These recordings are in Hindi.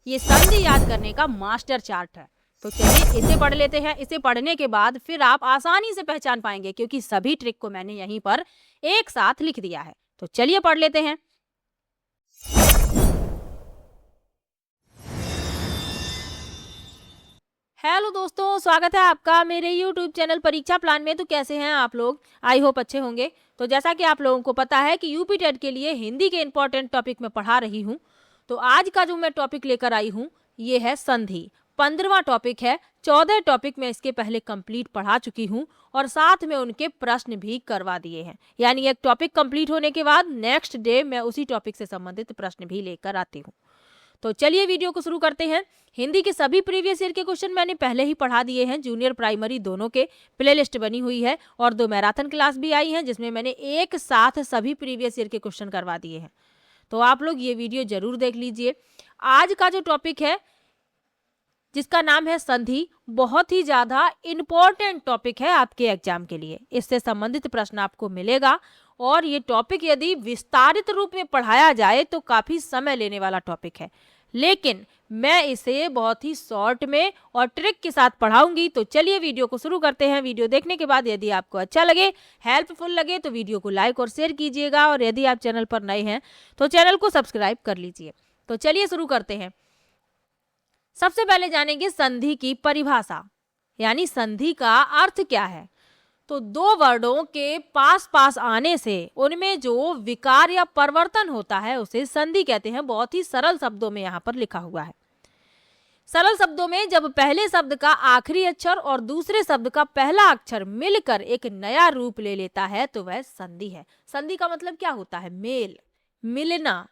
ये संधि याद करने का मास्टर चार्ट है। तो चलिए इसे पढ़ लेते हैं। इसे पढ़ने के बाद फिर आप आसानी से पहचान पाएंगे, क्योंकि सभी ट्रिक को मैंने यहीं पर एक साथ लिख दिया है। तो चलिए पढ़ लेते हैं। हेलो दोस्तों, स्वागत है आपका मेरे यूट्यूब चैनल परीक्षा प्लान में। तो कैसे हैं आप लोग? आई होप अच्छे होंगे। तो जैसा कि आप लोगों को पता है कि यूपी टेट के लिए हिंदी के इंपॉर्टेंट टॉपिक में पढ़ा रही हूँ। तो आज का जो मैं टॉपिक लेकर आई हूँ ये है संधि। 15वां टॉपिक है। 14 टॉपिक में इसके पहले कंप्लीट पढ़ा चुकी हूँ और साथ में उनके प्रश्न भी करवा दिए हैं। यानी एक टॉपिक कंप्लीट होने के बाद नेक्स्ट डे मैं उसी टॉपिक से संबंधित प्रश्न भी लेकर आती हूँ। तो चलिए वीडियो को शुरू करते हैं। हिंदी के सभी प्रीवियस ईयर के क्वेश्चन मैंने पहले ही पढ़ा दिए हैं। जूनियर प्राइमरी दोनों के प्लेलिस्ट बनी हुई है और 2 मैराथन क्लास भी आई हैं, जिसमें मैंने एक साथ सभी प्रीवियस ईयर के क्वेश्चन करवा दिए हैं। तो आप लोग ये वीडियो जरूर देख लीजिए। आज का जो टॉपिक है जिसका नाम है संधि, बहुत ही ज्यादा इंपॉर्टेंट टॉपिक है आपके एग्जाम के लिए। इससे संबंधित प्रश्न आपको मिलेगा और ये टॉपिक यदि विस्तारित रूप में पढ़ाया जाए तो काफी समय लेने वाला टॉपिक है, लेकिन मैं इसे बहुत ही शॉर्ट में और ट्रिक के साथ पढ़ाऊंगी। तो चलिए वीडियो को शुरू करते हैं। वीडियो देखने के बाद यदि आपको अच्छा लगे, हेल्पफुल लगे, तो वीडियो को लाइक और शेयर कीजिएगा और यदि आप चैनल पर नए हैं तो चैनल को सब्सक्राइब कर लीजिए। तो चलिए शुरू करते हैं। सबसे पहले जानेंगे संधि की परिभाषा, यानी संधि का अर्थ क्या है। तो 2 वर्डों के पास पास आने से उनमें जो विकार या परिवर्तन होता है उसे संधि कहते हैं। बहुत ही सरल शब्दों में यहाँ पर लिखा हुआ है। सरल शब्दों में जब पहले शब्द का आखिरी अक्षर और दूसरे शब्द का पहला अक्षर मिलकर एक नया रूप ले लेता है तो वह संधि है। संधि का मतलब क्या होता है? मेल, मिलना।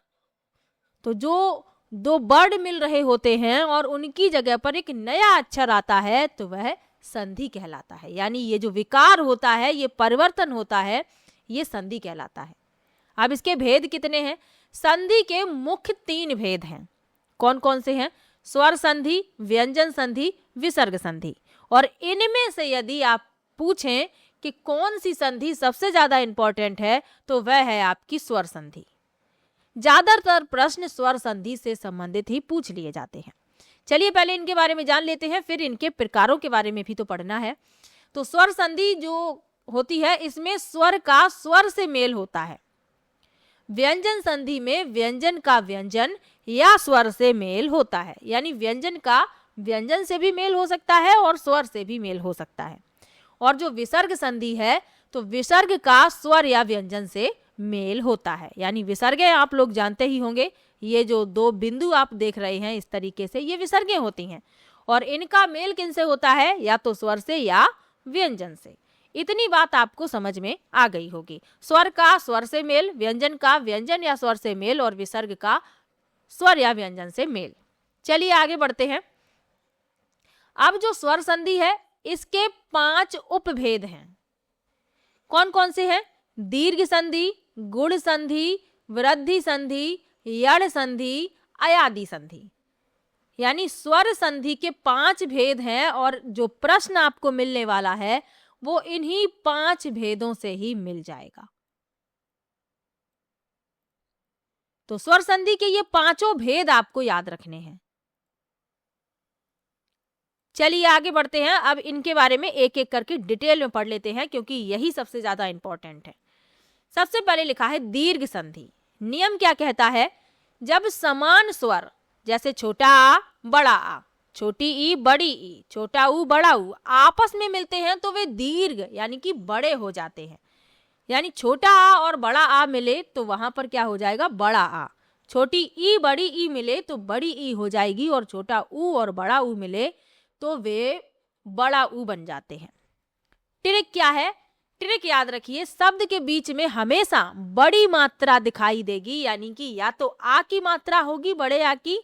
तो जो 2 वर्ड मिल रहे होते हैं और उनकी जगह पर एक नया अक्षर आता है तो वह संधि कहलाता है। यानी ये जो विकार होता है, ये परिवर्तन होता है, ये संधि कहलाता है। अब इसके भेद कितने हैं? संधि के मुख्य 3 भेद हैं। कौन कौन से हैं? स्वर संधि, व्यंजन संधि, विसर्ग संधि। और इनमें से यदि आप पूछें कि कौन सी संधि सबसे ज्यादा इंपॉर्टेंट है तो वह है आपकी स्वर संधि। ज्यादातर प्रश्न स्वर संधि से संबंधित ही पूछ लिए जाते हैं। चलिए पहले इनके बारे में जान लेते हैं, फिर इनके प्रकारों के बारे में भी तो पढ़ना है। तो स्वर संधि जो होती है इसमें स्वर का स्वर से मेल होता है। व्यंजन संधि में व्यंजन का व्यंजन या स्वर से मेल होता है। यानी व्यंजन का व्यंजन से भी मेल हो सकता है और स्वर से भी मेल हो सकता है। और जो विसर्ग संधि है तो विसर्ग का स्वर या व्यंजन से मेल होता है। यानी विसर्गें आप लोग जानते ही होंगे। ये जो 2 बिंदु आप देख रहे हैं इस तरीके से, ये विसर्गें होती हैं और इनका मेल किनसे होता है? या तो स्वर से या व्यंजन से। इतनी बात आपको समझ में आ गई होगी। स्वर का स्वर से मेल, व्यंजन का व्यंजन या स्वर से मेल और विसर्ग का स्वर या व्यंजन से मेल। चलिए आगे बढ़ते हैं। अब जो स्वर संधि है इसके 5 उपभेद हैं। कौन कौन से हैं? दीर्घ संधि, गुण संधि, वृद्धि संधि, यड़ संधि, अयादि संधि। यानी स्वर संधि के 5 भेद हैं और जो प्रश्न आपको मिलने वाला है वो इन्हीं 5 भेदों से ही मिल जाएगा। तो स्वर संधि के ये 5 भेद आपको याद रखने हैं। चलिए आगे बढ़ते हैं। अब इनके बारे में एक एक करके डिटेल में पढ़ लेते हैं, क्योंकि यही सबसे ज्यादा इंपॉर्टेंट है। सबसे पहले लिखा है दीर्घ संधि। नियम क्या कहता है? जब समान स्वर, जैसे छोटा आ बड़ा आ, छोटी ई बड़ी ई, छोटा ऊ बड़ा ऊ, आपस में मिलते हैं तो वे दीर्घ यानी कि बड़े हो जाते हैं। यानी छोटा आ और बड़ा आ मिले तो वहां पर क्या हो जाएगा? बड़ा आ। छोटी ई बड़ी ई मिले तो बड़ी ई हो जाएगी और छोटा ऊ और बड़ा ऊ मिले तो वे बड़ा ऊ बन जाते हैं। ट्रिक क्या है? ट्रिक याद रखिए, शब्द के बीच में हमेशा बड़ी मात्रा दिखाई देगी। यानी कि या तो आ की मात्रा होगी बड़े आ की,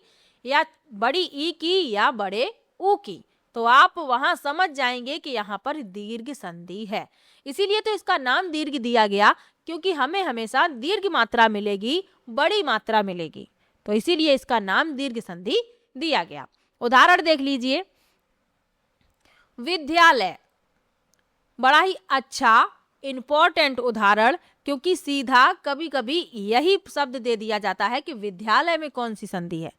या बड़ी ई की, या बड़े ऊ की। तो आप वहां समझ जाएंगे कि यहाँ पर दीर्घ संधि है। इसीलिए तो इसका नाम दीर्घ दिया गया, क्योंकि हमें हमेशा दीर्घ मात्रा मिलेगी, बड़ी मात्रा मिलेगी। तो इसीलिए इसका नाम दीर्घ संधि दिया गया। उदाहरण देख लीजिए। विद्यालय, बड़ा ही अच्छा इंपॉर्टेंट उदाहरण, क्योंकि सीधा कभी कभी यही शब्द दे दिया जाता है कि विद्यालय में कौन सी संधि है।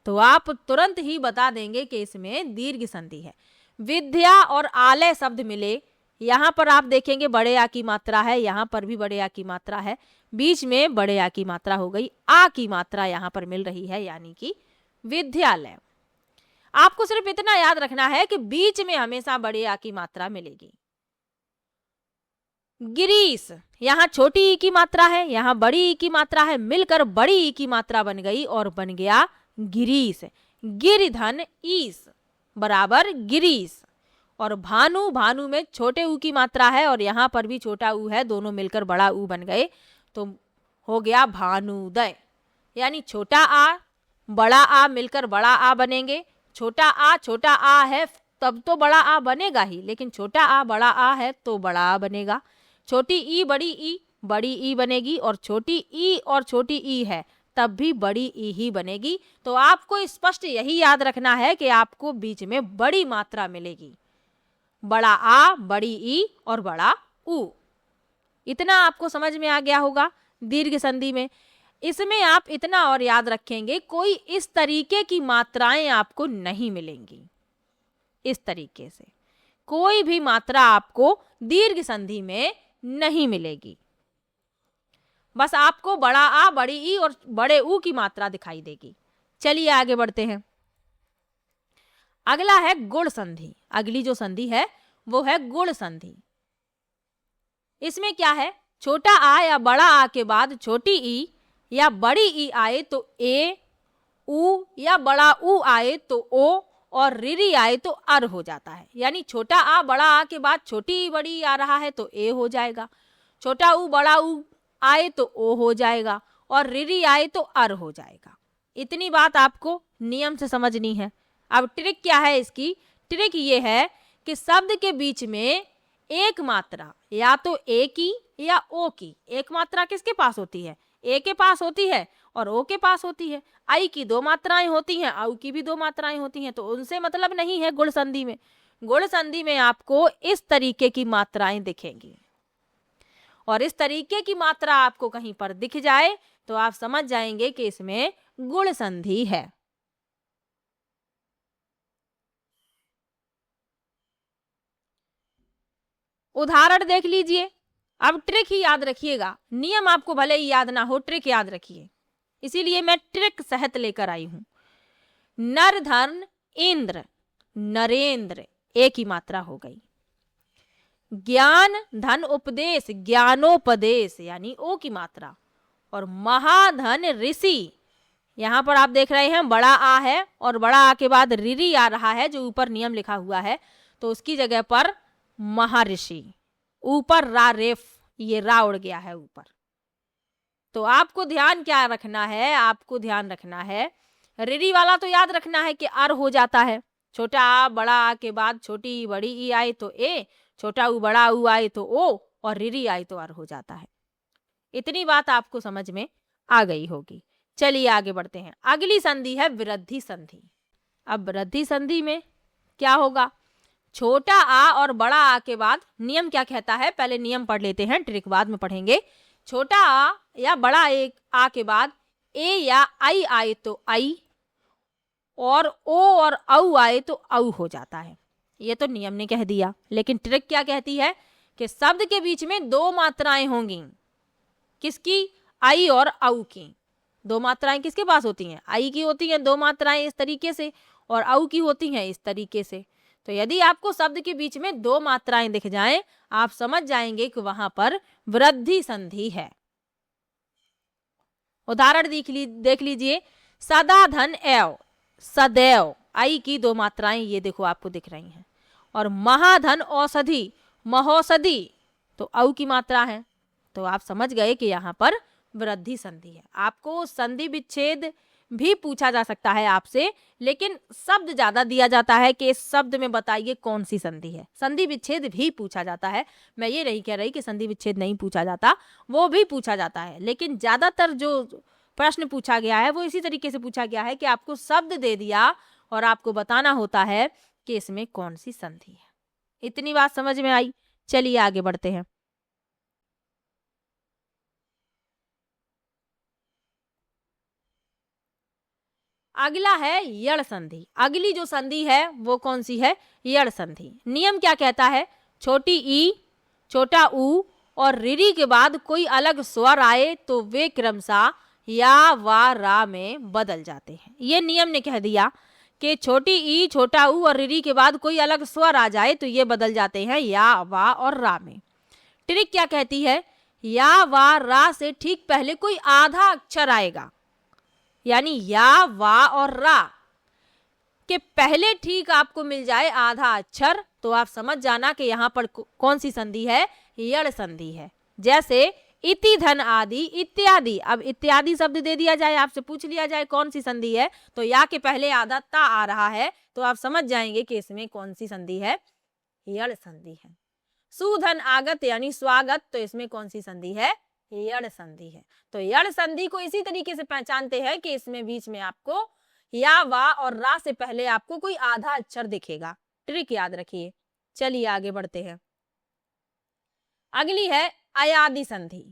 तो आप तुरंत ही बता देंगे कि इसमें दीर्घ संधि है। विद्या और आलय शब्द मिले, यहाँ पर आप देखेंगे बड़े आ की मात्रा है, यहाँ पर भी बड़े आ की मात्रा है, बीच में बड़े आ की मात्रा हो गई, आ की मात्रा यहाँ पर मिल रही है, यानी कि विद्यालय। आपको सिर्फ इतना याद रखना है कि बीच में हमेशा बड़े आ की मात्रा मिलेगी। गिरीश, यहाँ छोटी ई की मात्रा है, यहाँ बड़ी ई की मात्रा है, मिलकर बड़ी ई की मात्रा बन गई और बन गया गिरीश। गिरधन ईस बराबर गिरीश। और भानु, भानु में छोटे ऊ की मात्रा है और यहाँ पर भी छोटा ऊ है, दोनों मिलकर बड़ा ऊ बन गए तो हो गया भानुदय। यानी छोटा आ बड़ा आ मिलकर बड़ा आ बनेंगे। छोटा आ है तब तो बड़ा आ बनेगा ही, लेकिन छोटा आ बड़ा आ है तो बड़ा आ बनेगा। छोटी ई बड़ी ई बनेगी, और छोटी ई और छोटी ई है तब भी बड़ी ई ही बनेगी। तो आपको स्पष्ट यही याद रखना है कि आपको बीच में बड़ी मात्रा मिलेगी, बड़ा आ, बड़ी ई और बड़ा ऊ। इतना आपको समझ में आ गया होगा दीर्घ संधि में। इसमें आप इतना और याद रखेंगे, कोई इस तरीके की मात्राएं आपको नहीं मिलेंगी। इस तरीके से कोई भी मात्रा आपको दीर्घ संधि में नहीं मिलेगी। बस आपको बड़ा आ, बड़ी ई और बड़े ऊ की मात्रा दिखाई देगी। चलिए आगे बढ़ते हैं। अगला है गुण संधि। अगली जो संधि है वो है गुण संधि। इसमें क्या है, छोटा आ या बड़ा आ के बाद छोटी ई या बड़ी ई आए तो ए, ऊ या बड़ा ऊ आए तो ओ, और रिरी आए तो अर हो जाता है। यानी छोटा आ बड़ा आ के बाद छोटी ई बड़ी ई आ रहा है तो ए हो जाएगा, छोटा ऊ बड़ा ऊ आए तो ओ हो जाएगा, और रिरी आए तो अर हो जाएगा। इतनी बात आपको नियम से समझनी है। अब ट्रिक क्या है इसकी? ट्रिक ये है कि शब्द के बीच में एक मात्रा या तो ए की या ओ की, एक मात्रा किसके पास होती है? ए के पास होती है और ओ के पास होती है। आई की दो मात्राएं होती हैं, औ की भी दो मात्राएं होती हैं, तो उनसे मतलब नहीं है गुण संधि में। गुण संधि में आपको इस तरीके की मात्राएं दिखेंगी, और इस तरीके की मात्रा आपको कहीं पर दिख जाए तो आप समझ जाएंगे कि इसमें गुण संधि है। उदाहरण देख लीजिए। अब ट्रिक ही याद रखिएगा, नियम आपको भले ही याद ना हो, ट्रिक याद रखिए, इसीलिए मैं ट्रिक सहित लेकर आई हूं। नर धन इंद्र, नरेंद्र, एक ही मात्रा हो गई। ज्ञान धन उपदेश, ज्ञानोपदेश, यानी ओ की मात्रा। और महाधन ऋषि, यहां पर आप देख रहे हैं बड़ा आ है और बड़ा आ के बाद रिरी आ रहा है जो ऊपर नियम लिखा हुआ है, तो उसकी जगह पर महर्षि। ऊपर रा रेफ, ये रा उड़ गया है ऊपर। तो आपको ध्यान क्या रखना है? आपको ध्यान रखना है, रिरी वाला तो याद रखना है कि अर हो जाता है। छोटा आ बड़ा आ के बाद छोटी ई बड़ी ई आए तो ए, छोटा ऊ बड़ा ऊ आए तो ओ, और रिरी आए तो अर हो जाता है। इतनी बात आपको समझ में आ गई होगी। चलिए आगे बढ़ते हैं। अगली संधि है वृद्धि संधि। अब वृद्धि संधि में क्या होगा? छोटा आ और बड़ा आ के बाद नियम क्या कहता है, पहले नियम पढ़ लेते हैं, ट्रिक बाद में पढ़ेंगे। छोटा आ या बड़ा एक आ के बाद ए या आई आए तो आई, और ओ और औ आए तो औ हो जाता है। ये तो नियम ने कह दिया, लेकिन ट्रिक क्या कहती है कि शब्द के बीच में दो मात्राएं होंगी। किसकी? आई और औ की। दो मात्राएं किसके पास होती हैं? आई की होती हैं दो मात्राएं इस तरीके से, और औ की होती हैं इस तरीके से। तो यदि आपको शब्द के बीच में दो मात्राएं दिख जाएं, आप समझ जाएंगे कि वहां पर वृद्धि संधि है। उदाहरण देख लीजिए। सदा धन एव, सदैव, आई की दो मात्राएं ये देखो आपको दिख रही हैं। और महाधन औषधि, महोषधि, तो औ की मात्रा है। तो आप समझ गए कि यहाँ पर वृद्धि संधि है। आपको संधि विच्छेद भी पूछा जा सकता है आपसे, लेकिन शब्द ज्यादा दिया जाता है कि इस शब्द में बताइए कौन सी संधि है। संधि विच्छेद भी पूछा जाता है, मैं ये नहीं कह रही कि संधि विच्छेद नहीं पूछा जाता, वो भी पूछा जाता है, लेकिन ज्यादातर जो प्रश्न पूछा गया है वो इसी तरीके से पूछा गया है कि आपको शब्द दे दिया और आपको बताना होता है कि इसमें कौन सी संधि है। इतनी बात समझ में आई? चलिए आगे बढ़ते हैं। अगला है यड़ संधि। अगली जो संधि है वो कौन सी है? यड़ संधि। नियम क्या कहता है? छोटी ई, छोटा ऊ और रीरी के बाद कोई अलग स्वर आए तो वे क्रमशः या वा रा में बदल जाते हैं। ये नियम ने कह दिया कि छोटी ई, छोटा ऊ और रीरी के बाद कोई अलग स्वर आ जाए तो ये बदल जाते हैं या, वा और रा में। ट्रिक क्या कहती है? या, वा, रा से ठीक पहले कोई आधा अक्षर आएगा, यानी या, वा और रा के पहले ठीक आपको मिल जाए आधा अक्षर तो आप समझ जाना कि यहाँ पर कौन सी संधि है? यड़ संधि है। जैसे इति, धन, आदि, इत्यादि। अब इत्यादि शब्द दे दिया जाए, आपसे पूछ लिया जाए कौन सी संधि है, तो या के पहले आधा ता आ रहा है तो आप समझ जाएंगे कि इसमें कौन सी संधि है? यड़ संधि है। सुधन, आगत यानी स्वागत, तो इसमें कौन सी संधि है? यड़ संधि है। तो यड़ संधि को इसी तरीके से पहचानते हैं कि इसमें बीच में आपको या, वा और रा से पहले आपको कोई आधा अक्षर दिखेगा। ट्रिक याद रखिए। चलिए आगे बढ़ते हैं। अगली है अयादि संधि।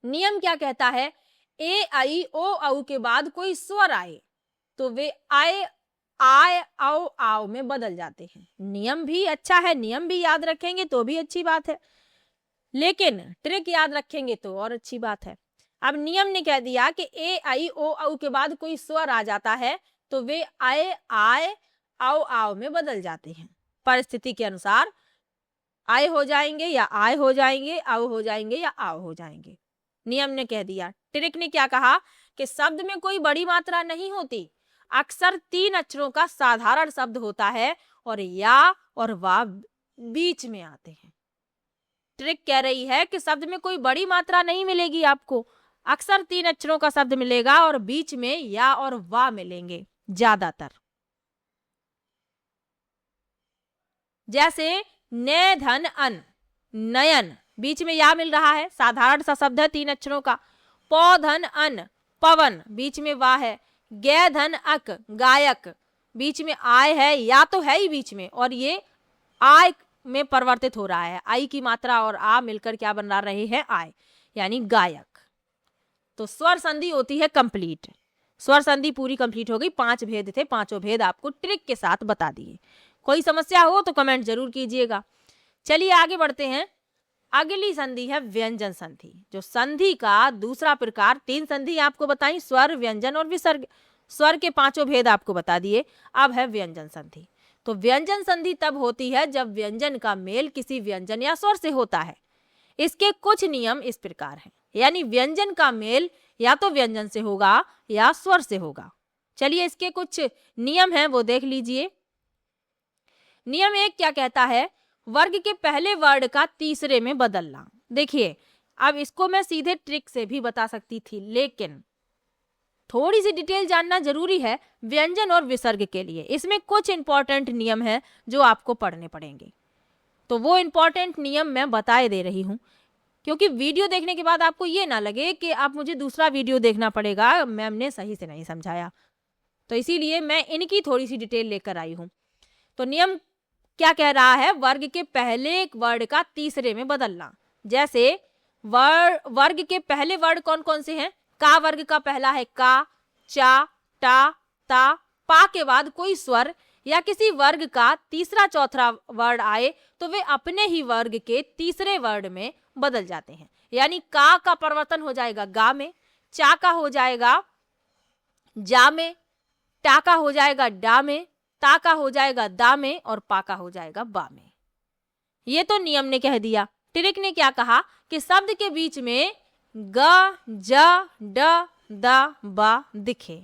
नियम क्या कहता है? ए, आई, ओ, औ के बाद कोई स्वर आए तो वे आए, आय, औ, आओ में बदल जाते हैं। नियम भी अच्छा है, नियम भी याद रखेंगे तो भी अच्छी बात है, लेकिन ट्रिक याद रखेंगे तो और अच्छी बात है। अब नियम ने कह दिया कि ए, आई, ओ, औ के बाद कोई स्वर आ जाता है तो वे आए, आय, औ, आओ में बदल जाते हैं। परिस्थिति के अनुसार आय हो जाएंगे या आय हो जाएंगे, औ हो जाएंगे या आओ हो जाएंगे। नियम ने कह दिया। ट्रिक ने क्या कहा कि शब्द में कोई बड़ी मात्रा नहीं होती, अक्सर 3 अक्षरों का साधारण शब्द होता है और या और वा बीच में आते हैं। ट्रिक कह रही है कि शब्द में कोई बड़ी मात्रा नहीं मिलेगी आपको, अक्सर 3 अक्षरों का शब्द मिलेगा और बीच में या और वा मिलेंगे ज्यादातर। जैसे ने, धन, अन, नयन, बीच में या मिल रहा है, साधारण सा शब्द है 3 अक्षरों का। पौ, धन, अन, पवन, बीच में वा है। गे, धन, अक, गायक, बीच में आय है, या तो है ही बीच में और ये आय में परिवर्तित हो रहा है। आई की मात्रा और आ मिलकर क्या बन रहे हैं? आय, यानी गायक। तो स्वर संधि होती है कंप्लीट। स्वर संधि पूरी कंप्लीट हो गई। 5 भेद थे, 5 भेद आपको ट्रिक के साथ बता दिए। कोई समस्या हो तो कमेंट जरूर कीजिएगा। चलिए आगे बढ़ते हैं। अगली संधि है व्यंजन संधि। जो संधि का दूसरा प्रकार, 3 संधि आपको बताई, स्वर, व्यंजन और विसर्ग। स्वर के 5 भेद आपको बता दिए। अब है व्यंजन संधि। तो व्यंजन संधि तब होती है जब व्यंजन का मेल किसी व्यंजन या स्वर से होता है। इसके कुछ नियम इस प्रकार हैं, यानी व्यंजन का मेल या तो व्यंजन से होगा या स्वर से होगा। चलिए इसके कुछ नियम हैं वो देख लीजिए। नियम 1 क्या कहता है? वर्ग के पहले वर्ड का तीसरे में बदलना। देखिए अब इसको मैं सीधे ट्रिक से भी बता सकती थी, लेकिन थोड़ी सी डिटेल जानना जरूरी है व्यंजन और विसर्ग के लिए। इसमें कुछ इंपॉर्टेंट नियम हैं जो आपको पढ़ने पड़ेंगे, तो वो इंपॉर्टेंट नियम मैं बताए दे रही हूँ, क्योंकि वीडियो देखने के बाद आपको ये ना लगे कि आप मुझे दूसरा वीडियो देखना पड़ेगा, मैम ने सही से नहीं समझाया। तो इसीलिए मैं इनकी थोड़ी सी डिटेल लेकर आई हूँ। तो नियम क्या कह रहा है? वर्ग के पहले वर्ड का तीसरे में बदलना। जैसे वर्ग के पहले वर्ड कौन कौन से हैं? का वर्ग का पहला है का, चा, टा, ता। पा के बाद कोई स्वर या किसी वर्ग का तीसरा चौथा वर्ड आए तो वे अपने ही वर्ग के तीसरे वर्ड में बदल जाते हैं। यानी का परिवर्तन हो जाएगा गा में, चा का हो जाएगा जा में, टा का हो जाएगा डा में, ता का हो जाएगा दा में और पा का हो जाएगा बा में। ये तो नियम ने कह दिया। ट्रिक ने क्या कहा कि शब्द के बीच में ग, ज, ड, द, बा दिखे।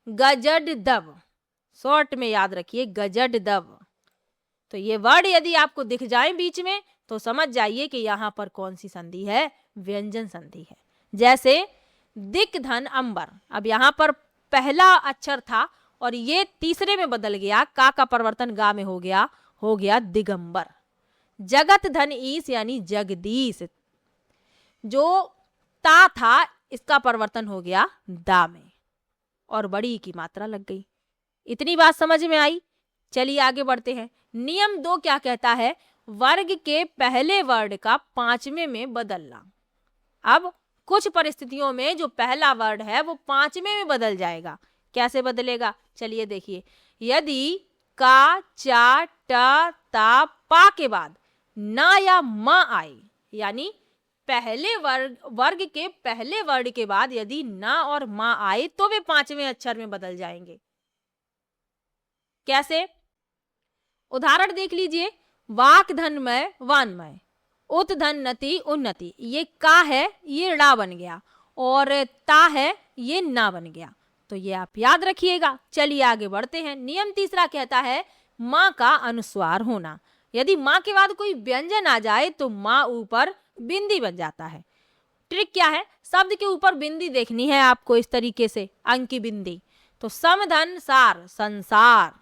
गजड दब, शॉर्ट में याद रखिए गजड दब। तो ये वर्ड यदि आपको दिख जाए बीच में तो समझ जाइए कि यहाँ पर कौन सी संधि है? व्यंजन संधि है। जैसे दिक, धन, अंबर। अब यहाँ पर पहला अक्षर था और ये तीसरे में बदल गया, का परिवर्तन गा में हो गया दिगंबर। जगत, धन, ईस यानी जगदीश। जो ता था इसका परिवर्तन हो गया दा में और बड़ी की मात्रा लग गई। इतनी बात समझ में आई? चलिए आगे बढ़ते हैं। नियम 2 क्या कहता है? वर्ग के पहले वर्ड का पांचवें में बदलना। अब कुछ परिस्थितियों में जो पहला वर्ड है वो पांचवें में बदल जाएगा। कैसे बदलेगा, चलिए देखिए। यदि का, चा, ट, ता, पा के बाद ना या मा आए, यानी पहले वर्ग के पहले वर्ड के बाद यदि ना और मा आए तो वे पांचवें अक्षर में बदल जाएंगे। कैसे, उदाहरण देख लीजिए। वाक धनमय वानमय, उत धन नति उन्नति। ये का है, ये ड़ा बन गया, और ता है, ये ना बन गया। तो ये आप याद रखिएगा। चलिए आगे बढ़ते हैं। नियम तीसरा कहता है माँ का अनुस्वार होना। यदि माँ के बाद कोई व्यंजन आ जाए तो माँ ऊपर बिंदी बन जाता है। ट्रिक क्या है, शब्द के ऊपर बिंदी देखनी है आपको इस तरीके से, अंक की बिंदी। तो समधन सार संसार,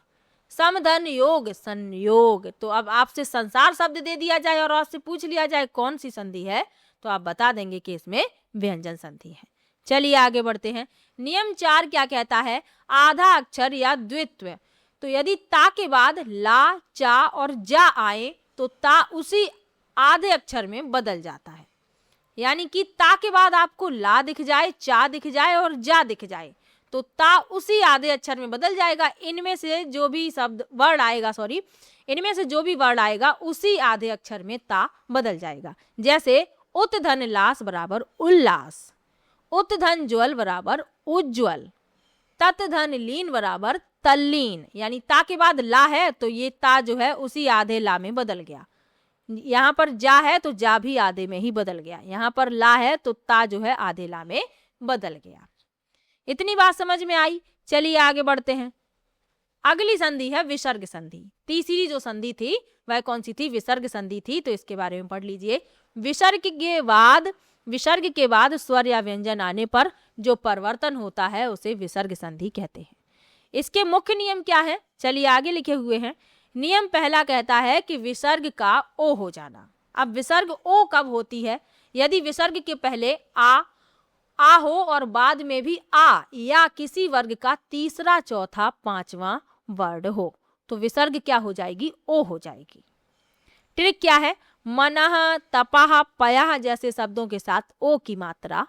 समधन योग संयोग। तो अब आपसे संसार शब्द दे दिया जाए और आपसे पूछ लिया जाए कौन सी संधि है, तो आप बता देंगे कि इसमें व्यंजन संधि है। चलिए आगे बढ़ते हैं। नियम 4 क्या कहता है, आधा अक्षर या द्वित्व। तो यदि ता के बाद ला, चा और जा आए तो ता उसी आधे अक्षर में बदल जाता है। यानी कि ता के बाद आपको ला दिख जाए, चा दिख जाए और जा दिख जाए तो ता उसी आधे अक्षर में बदल जाएगा। इनमें से जो भी वर्ड आएगा उसी आधे अक्षर में ता बदल जाएगा। जैसे उत धन लास बराबर उल्लास, उत धन ज्वल बराबर उज्ज्वल, तत धन लीन बराबर तल्लीन। यानी ता के बाद ला है तो ये ता जो है उसी आधे ला में बदल गया। यहाँ पर जा है तो जा भी आधे में ही बदल गया। यहाँ पर ला है तो ता जो है आधे ला में बदल गया। इतनी बात समझ में आई। चलिए आगे बढ़ते हैं। अगली संधि है विसर्ग संधि। तीसरी जो संधि थी वह कौन सी थी, विसर्ग संधि थी। तो इसके बारे में पढ़ लीजिए। विसर्ग के बाद स्वर या व्यंजन आने पर जो परिवर्तन होता है उसे विसर्ग संधि कहते हैं। इसके मुख्य नियम क्या है, चलिए आगे लिखे हुए हैं। नियम पहला कहता है कि विसर्ग का ओ हो जाना। अब विसर्ग ओ कब होती है, यदि विसर्ग के पहले आ हो और बाद में भी आ या किसी वर्ग का तीसरा, चौथा, पांचवा वर्ड हो तो विसर्ग क्या हो जाएगी, ओ हो जाएगी। ट्रिक क्या है, मनः, तपः, पयः जैसे शब्दों के साथ ओ की मात्रा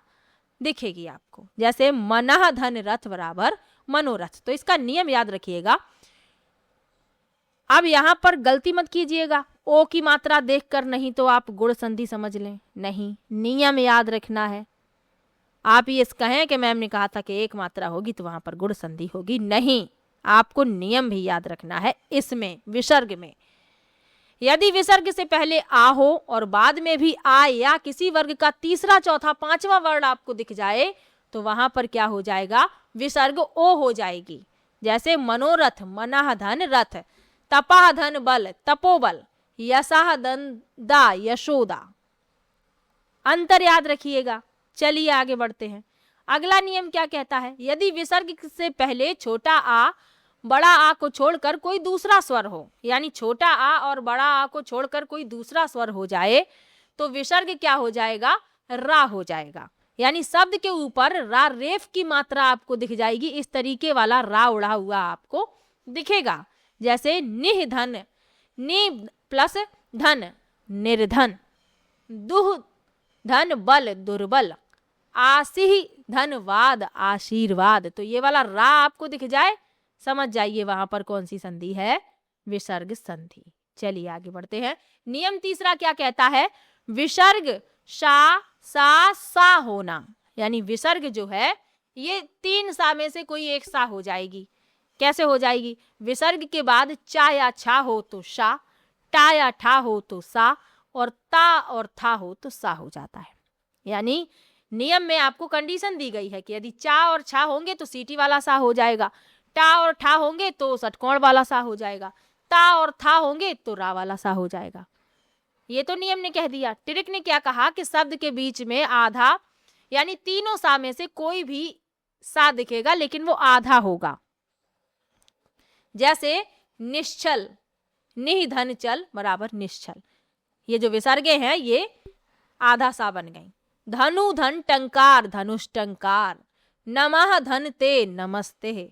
दिखेगी आपको। जैसे मनः धन रथ बराबर मनोरथ। तो इसका नियम याद रखिएगा। अब यहाँ पर गलती मत कीजिएगा, ओ की मात्रा देखकर नहीं तो आप गुण संधि समझ लें। नहीं, नियम याद रखना है। आप ये कहें कि मैम ने कहा था कि एक मात्रा होगी तो वहां पर गुण संधि होगी, नहीं, आपको नियम भी याद रखना है। इसमें विसर्ग में यदि विसर्ग से पहले आ हो और बाद में भी आ या किसी वर्ग का तीसरा, चौथा, पांचवा वर्ड आपको दिख जाए तो वहां पर क्या हो जाएगा, विसर्ग ओ हो जाएगी। जैसे मनोरथ, मनः धन रथ, तपाह धन बल तपोबल, यशाह धन दा यशोदा। अंतर याद रखिएगा। चलिए आगे बढ़ते हैं। अगला नियम क्या कहता है, यदि विसर्ग से पहले छोटा आ बड़ा आ को छोड़कर कोई दूसरा स्वर हो, यानी छोटा आ और बड़ा आ को छोड़कर कोई दूसरा स्वर हो जाए तो विसर्ग क्या हो जाएगा, रा हो जाएगा। यानी शब्द के ऊपर रा रेफ की मात्रा आपको दिख जाएगी। इस तरीके वाला रा उड़ा हुआ आपको दिखेगा। जैसे निह धन, नि प्लस धन निर्धन, दुह धन बल दुर्बल, आसिह धनवाद आशीर्वाद। तो ये वाला रा आपको दिख जाए, समझ जाइए वहां पर कौन सी संधि है, विसर्ग संधि। चलिए आगे बढ़ते हैं। नियम तीसरा क्या कहता है, विसर्ग शा, सा, सा होना। यानी विसर्ग जो है ये 3 सा में से कोई एक सा हो जाएगी। कैसे हो जाएगी, विसर्ग के बाद चा या छा हो तो शा, टा या ठा हो तो सा, और ता और था हो तो सा हो जाता है। यानी नियम में आपको कंडीशन दी गई है कि यदि चा और छा होंगे तो सीटी वाला सा हो जाएगा, टा और ठा होंगे तो षटकोण वाला सा हो जाएगा, ता और था होंगे तो रा वाला सा हो जाएगा। ये तो नियम ने कह दिया। ट्रिक ने क्या कहा कि शब्द के बीच में आधा यानी तीनों सा में से कोई भी सा दिखेगा लेकिन वो आधा होगा। जैसे निश्चल, निह धन चल बराबर निश्चल, ये जो विसर्गे हैं ये आधा सा बन गई। धनु धन टंकार धनुष टंकार, नमः धन ते नमस्ते।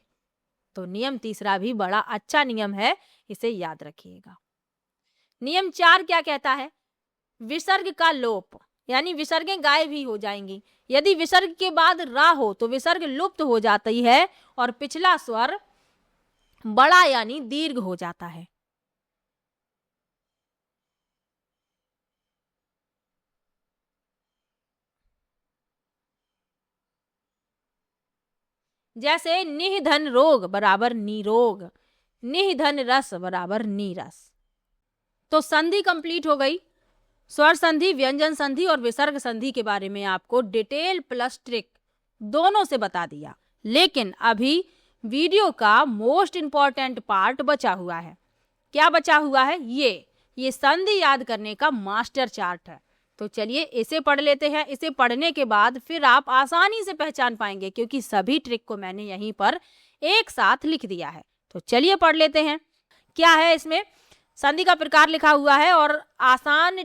तो नियम तीसरा भी बड़ा अच्छा नियम है, इसे याद रखिएगा। नियम 4 क्या कहता है? विसर्ग का लोप, यानी विसर्गें गायब ही हो जाएंगी। यदि विसर्ग के बाद रा हो तो विसर्ग लुप्त हो जाती है और पिछला स्वर बड़ा यानी दीर्घ हो जाता है। जैसे निधन रोग बराबर निरोग, निधन रस बराबर नीरस। तो संधि कंप्लीट हो गई। स्वर संधि, व्यंजन संधि और विसर्ग संधि के बारे में आपको डिटेल प्लस ट्रिक दोनों से बता दिया। लेकिन अभी वीडियो का मोस्ट इंपॉर्टेंट पार्ट बचा हुआ है। क्या बचा हुआ है? ये संधि याद करने का मास्टर चार्ट है। तो चलिए इसे पढ़ लेते हैं। इसे पढ़ने के बाद फिर आप आसानी से पहचान पाएंगे, क्योंकि सभी ट्रिक को मैंने यहीं पर एक साथ लिख दिया है। तो चलिए पढ़ लेते हैं। क्या है इसमें? संधि का प्रकार लिखा हुआ है और आसान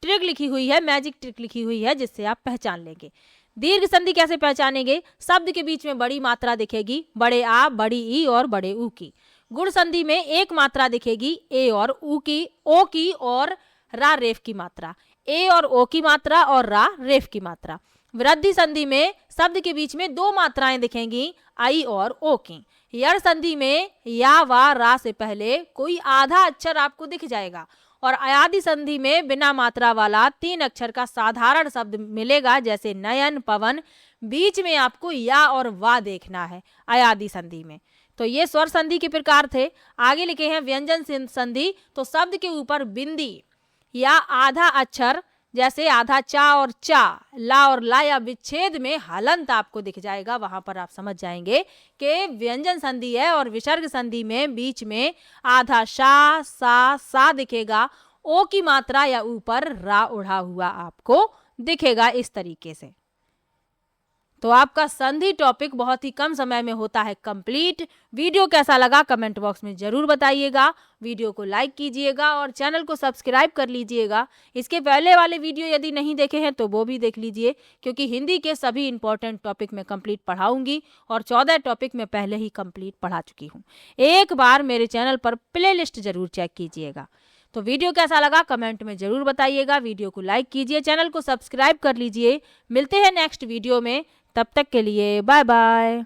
ट्रिक लिखी हुई है, मैजिक ट्रिक लिखी हुई है, जिससे आप पहचान लेंगे। दीर्घ संधि कैसे पहचानेंगे? शब्द के बीच में बड़ी मात्रा दिखेगी, बड़े आ, बड़ी ई और बड़े ऊ की। गुण संधि में एक मात्रा दिखेगी, ए और ऊ की, ओ की और रा रेफ की मात्रा, ए और ओ की मात्रा और रा रेफ की मात्रा। वृद्धि संधि में शब्द के बीच में दो मात्राएं दिखेंगी, आई और ओ की। यड़ संधि में या वा रा से पहले कोई आधा अक्षर आपको दिख जाएगा और अयादि संधि में बिना मात्रा वाला 3 अक्षर का साधारण शब्द मिलेगा, जैसे नयन, पवन। बीच में आपको या और वा देखना है अयादि संधि में। तो ये स्वर संधि के प्रकार थे। आगे लिखे हैं व्यंजन संधि। तो शब्द के ऊपर बिंदी या आधा अक्षर, जैसे आधा चा और चा, ला और ला या विच्छेद में हलंत आपको दिख जाएगा, वहां पर आप समझ जाएंगे कि व्यंजन संधि है। और विसर्ग संधि में बीच में आधा शा, सा दिखेगा, ओ की मात्रा या ऊपर रा उड़ा हुआ आपको दिखेगा इस तरीके से। तो आपका संधि टॉपिक बहुत ही कम समय में होता है कंप्लीट। वीडियो कैसा लगा कमेंट बॉक्स में जरूर बताइएगा। वीडियो को लाइक कीजिएगा और चैनल को सब्सक्राइब कर लीजिएगा। इसके पहले वाले वीडियो यदि नहीं देखे हैं तो वो भी देख लीजिए, क्योंकि हिंदी के सभी इंपॉर्टेंट टॉपिक में कंप्लीट पढ़ाऊंगी और 14 टॉपिक में पहले ही कंप्लीट पढ़ा चुकी हूँ। एक बार मेरे चैनल पर प्ले लिस्ट जरूर चेक कीजिएगा। तो वीडियो कैसा लगा कमेंट में जरूर बताइएगा। वीडियो को लाइक कीजिए, चैनल को सब्सक्राइब कर लीजिए। मिलते हैं नेक्स्ट वीडियो में, तब तक के लिए बाय बाय।